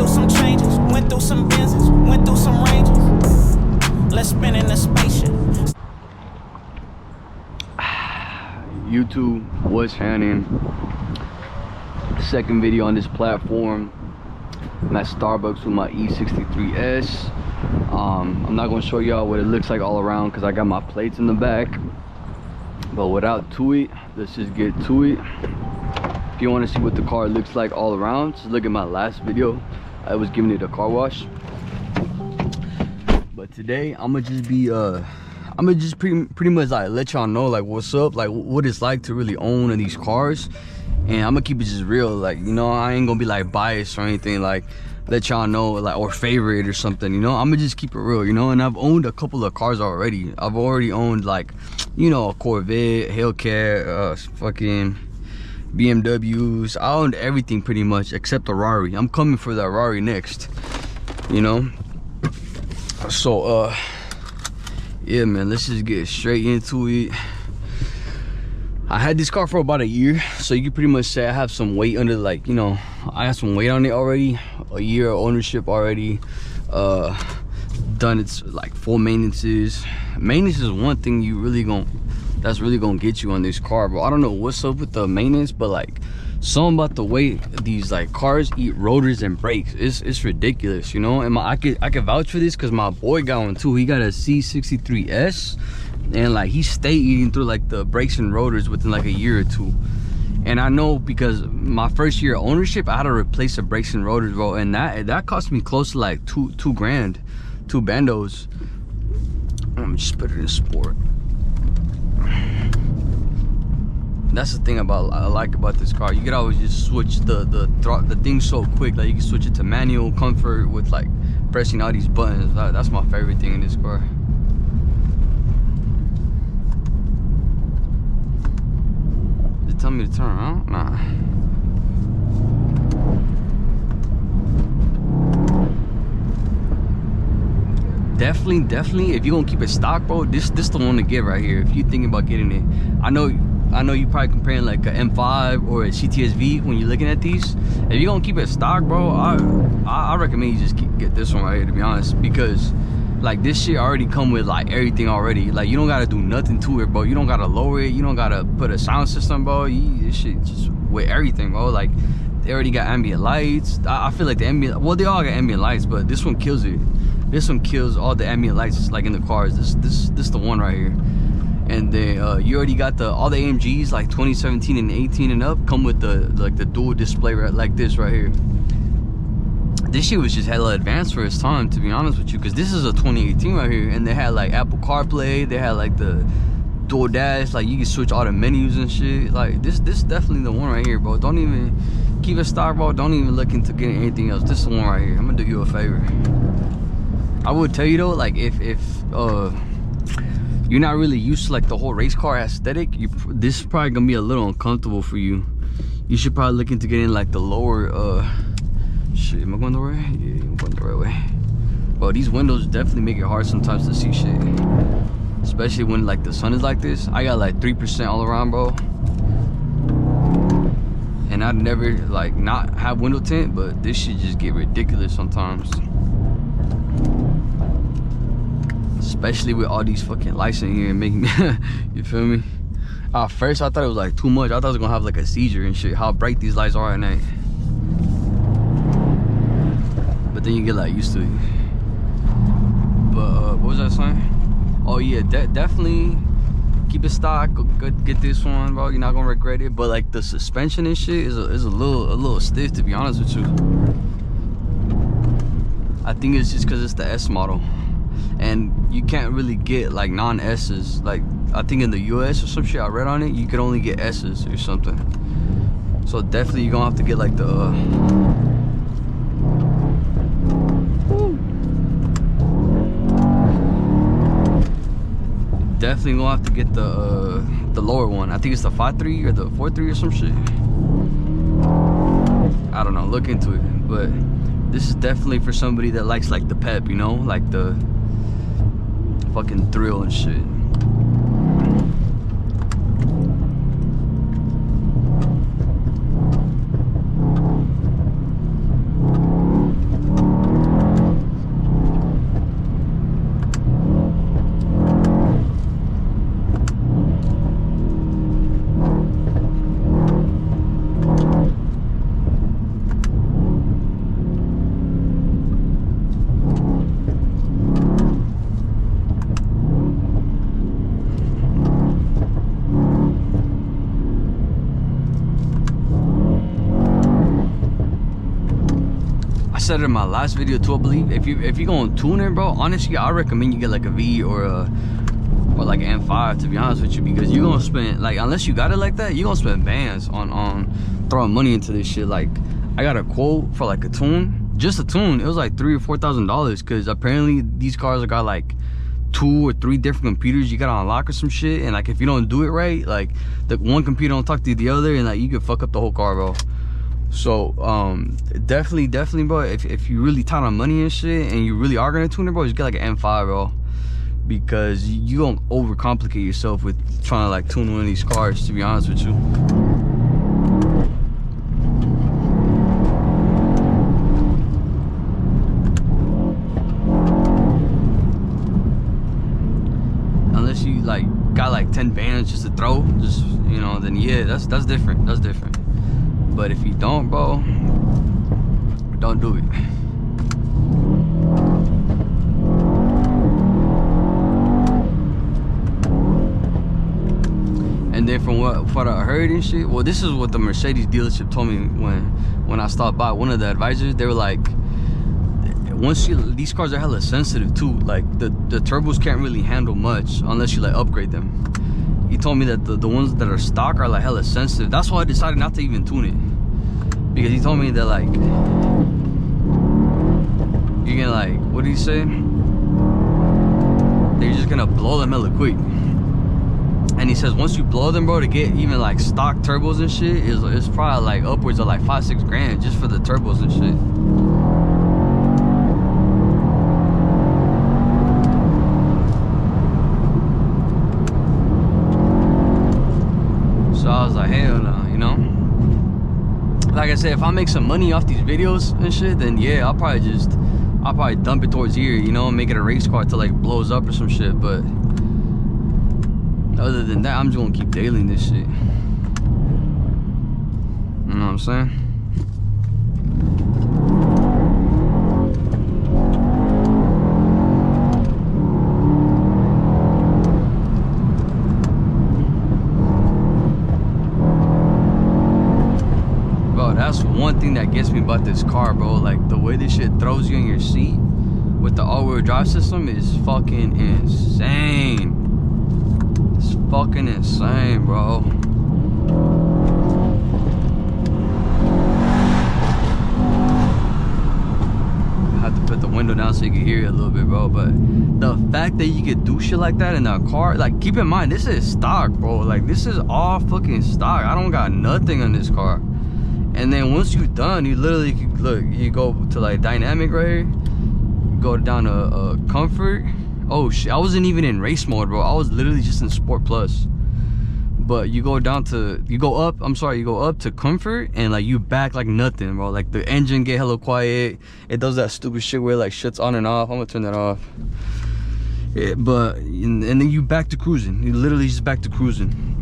through some changes, went through some Benzes, went through some ranges. Let's spin in the spaceship. YouTube, what's happening? Second video on this platform. I'm at Starbucks with my E63S. I'm not gonna show y'all what it looks like all around because I got my plates in the back. But without to it, let's just get to it. If you want to see what the car looks like all around, just look at my last video. I was giving it a car wash. But today I'm gonna just pretty much like let y'all know like what's up, like what it's like to really own one of these cars. And I'm gonna keep it just real, like, you know, I ain't gonna be like biased or anything, like let y'all know like or favorite or something, you know. I'm gonna just keep it real, you know. And I've owned a couple of cars already. I've already owned, like, you know, a Corvette, Hellcat, fucking BMWs. I owned everything pretty much except the Rari. I'm coming for the Rari next, you know. So yeah, man, let's just get straight into it. I had this car for about a year, so you can pretty much say I have some weight under, like, you know, I have some weight on it already. A year of ownership already. Done its like full maintenances. Maintenance is one thing that's really gonna get you on this car, bro. I don't know what's up with the maintenance, but like something about the way these like cars eat rotors and brakes, it's ridiculous, you know. And I could vouch for this because my boy got one too. He got a C63S, and like he stayed eating through like the brakes and rotors within like a year or two. And I know because my first year of ownership, I had to replace the brakes and rotors, bro, and that cost me close to like two grand, two bandos. Let me just put it in sport. That's the thing I like about this car. You can always just switch the thing so quick. Like you can switch it to manual comfort with like pressing all these buttons. That's my favorite thing in this car. Did it tell me to turn around? Nah. Definitely, if you're gonna keep it stock, bro, this the one to get right here. If you're thinking about getting it, I know you're probably comparing like a M5 or a CTS-V when you're looking at these. If you're gonna keep it stock, bro, I recommend you just get this one right here, to be honest, because like this shit already come with like everything already. Like you don't gotta do nothing to it, bro. You don't gotta lower it. You don't gotta put a sound system, bro. This shit just with everything, bro. Like they already got ambient lights. I feel like the ambient, well, they all got ambient lights, but this one kills it. This one kills all the ambient lights like in the cars. This the one right here. And then you already got all the AMGs like 2017 and 18 and up come with the dual display like this right here. This shit was just hella advanced for its time, to be honest with you, because this is a 2018 right here, and they had like Apple CarPlay, they had like the dual dash, like you can switch all the menus and shit. Like this definitely the one right here, bro. Don't even keep it stock, bro. Don't even look into getting anything else. This is the one right here. I'm gonna do you a favor. I would tell you though, like if you're not really used to like the whole race car aesthetic, this is probably gonna be a little uncomfortable for you. You should probably look into getting like the lower shit. Am I going the right way? Yeah, I'm going the right way. Bro, these windows definitely make it hard sometimes to see shit, especially when like the sun is like this. I got like 3% all around, bro, and I'd never like not have window tint, but this shit just get ridiculous sometimes. Especially with all these fucking lights in here and making me, you feel me? At first I thought it was like too much. I thought I was gonna have like a seizure and shit, how bright these lights are at night. But then you get like used to it. But what was I saying? Oh yeah, definitely keep it stock. Go get this one, bro. You're not gonna regret it. But like the suspension and shit is a little stiff, to be honest with you. I think it's just because it's the S model. And you can't really get like non-S's. Like I think in the US or some shit I read on it, you could only get S's or something. So definitely you're gonna have to get like the definitely gonna have to get the lower one. I think it's the 5.3 or the 4.3 or some shit. I don't know, look into it. But this is definitely for somebody that likes like the pep, you know, like the fucking thrill and shit. I said it in my last video too, I believe. If you gonna tune it, bro, honestly, I recommend you get like a V or like an M5, to be honest with you, because you're gonna spend, like, unless you got it like that, you're gonna spend bands on throwing money into this shit. Like, I got a quote for like a tune, just a tune. It was like $3,000 or $4,000, because apparently these cars got like 2 or 3 different computers you gotta unlock or some shit, and like if you don't do it right, like the one computer don't talk to the other, and like you could fuck up the whole car, bro. So definitely, bro, if you really tight on money and shit, and you really are gonna tune it, bro, just get like an M5, bro, because you don't overcomplicate yourself with trying to like tune one of these cars, to be honest with you. Unless you like got like 10 bands just to throw, just, you know, then yeah, that's different. That's different. But if you don't, bro, don't do it. And then from what I heard and shit, well, this is what the Mercedes dealership told me when I stopped by. One of the advisors, they were like, these cars are hella sensitive too. Like the turbos can't really handle much unless you like upgrade them. He told me that the ones that are stock are like hella sensitive. That's why I decided not to even tune it, because he told me that like you're gonna like, what did he say? They're just gonna blow them hella quick. And he says once you blow them, bro, to get even like stock turbos and shit is probably like upwards of like 5-6 grand just for the turbos and shit. So I was like, hell no, you know? Like I said, if I make some money off these videos and shit, then yeah, I'll probably dump it towards here, you know, make it a race car till like blows up or some shit. But other than that, I'm just gonna keep dailying this shit. You know what I'm saying? That's one thing that gets me about this car, bro. Like the way this shit throws you in your seat with the all-wheel drive system is fucking insane. It's fucking insane, bro. I have to put the window down so you can hear it a little bit, bro. But the fact that you could do shit like that in a car, like, keep in mind, this is stock, bro. Like, this is all fucking stock. I don't got nothing on this car. And then once you're done, you literally, look, you go to like dynamic right here, go down to comfort. Oh shit, I wasn't even in race mode, bro. I was literally just in sport plus. But you go up to comfort, and like you back like nothing, bro. Like the engine get hella quiet. It does that stupid shit where it like shuts on and off. I'm gonna turn that off. Yeah, and then you back to cruising. You literally just back to cruising.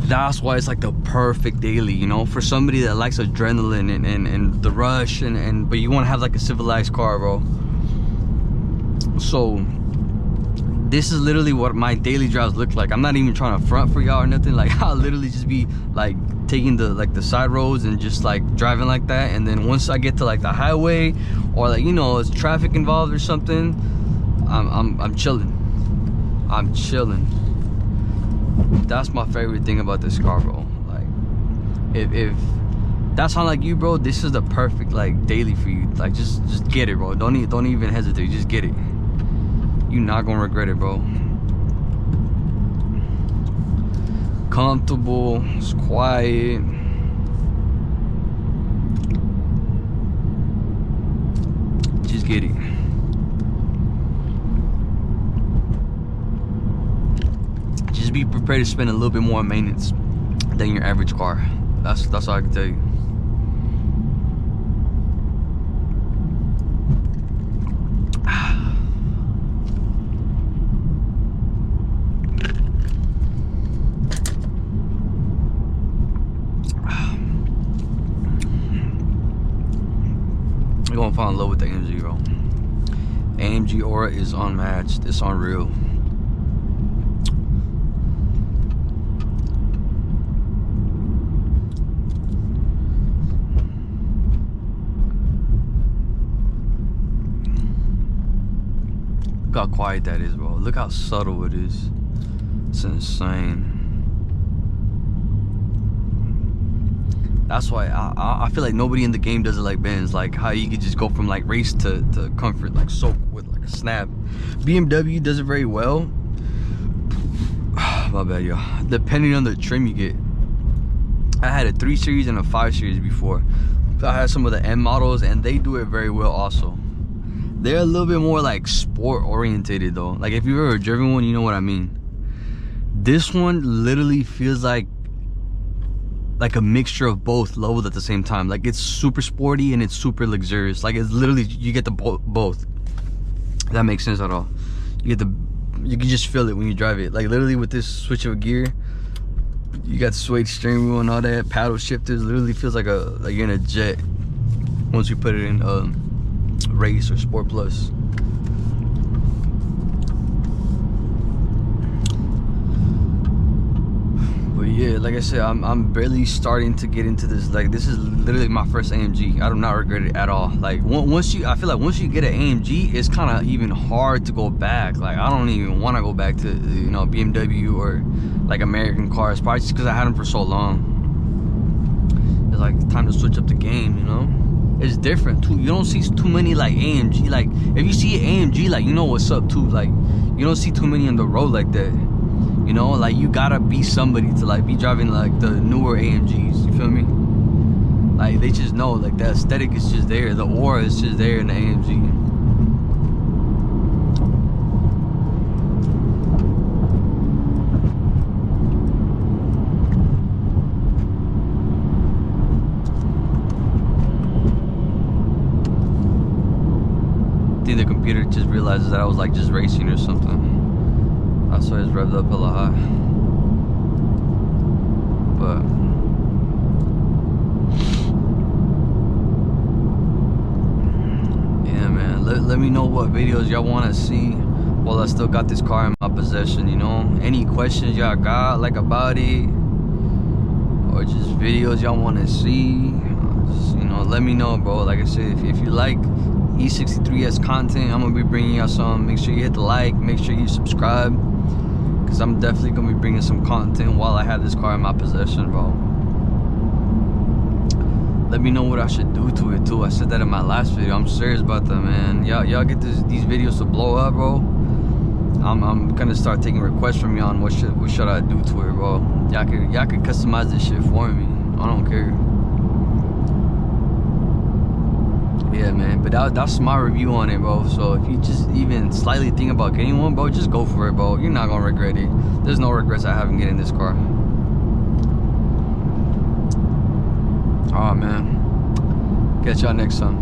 That's why it's like the perfect daily, you know, for somebody that likes adrenaline and the rush, but you want to have like a civilized car, bro. So this is literally what my daily drives look like. I'm not even trying to front for y'all or nothing. Like, I'll literally just be like taking the side roads and just like driving like that. And then once I get to like the highway, or like, you know, it's traffic involved or something, I'm chilling. I'm chilling. That's my favorite thing about this car, bro. Like, if that sound like you, bro, this is the perfect like daily for you. Like, just get it, bro. Don't even hesitate. Just get it. You're not gonna regret it, bro. Comfortable, it's quiet. Just get it. Just be prepared to spend a little bit more on maintenance than your average car. That's all I can tell you. You're gonna fall in love with the AMG, bro. AMG aura is unmatched. It's unreal. Look how quiet that is, bro. Look how subtle it is. It's insane. That's why I feel like nobody in the game does it like Benz. Like how you could just go from like race to comfort like so with like a snap. BMW does it very well. My bad, yo. Depending on the trim you get. I had a 3 Series and a 5 Series before. So I had some of the M models and they do it very well also. They're a little bit more like sport orientated though. Like if you've ever driven one, you know what I mean. This one literally feels like a mixture of both levels at the same time. Like it's super sporty and it's super luxurious. Like it's literally, you get the both. If that makes sense at all. You can just feel it when you drive it. Like literally with this switch of a gear, you got suede steering wheel and all that, paddle shifters. Literally feels like you're in a jet once you put it in race or sport plus. But yeah, like I said, I'm barely starting to get into this. Like this is literally my first AMG. I do not regret it at all. Like I feel like once you get an AMG, it's kind of even hard to go back. Like I don't even want to go back to, you know, BMW or like American cars, probably just because I had them for so long. It's like time to switch up the game, you know. It's different too. You don't see too many like AMG. Like if you see an AMG, like you know what's up too. Like you don't see too many on the road like that. You know, like you gotta be somebody to like be driving like the newer AMGs. You feel me? Like they just know, like the aesthetic is just there. The aura is just there in the AMG. I think the computer just realizes that I was like just racing or something. That's why it's revved up hella high. But yeah, man, let me know what videos y'all want to see while I still got this car in my possession, you know. Any questions y'all got like about it, or just videos y'all want to see, just, you know, let me know, bro. Like I said, if you like E63S content, I'm gonna be bringing y'all some. Make sure you hit the like, make sure you subscribe, because I'm definitely gonna be bringing some content while I have this car in my possession, bro. Let me know what I should do to it too. I said that in my last video. I'm serious about that, man. Y'all get these videos to blow up, bro. I'm gonna start taking requests from y'all on what should I do to it, bro. Y'all could customize this shit for me. I don't care. Yeah, man, but that's my review on it, bro. So if you just even slightly think about getting one, bro, just go for it, bro. You're not gonna regret it. There's no regrets I haven't getting this car. Oh man, catch y'all next time.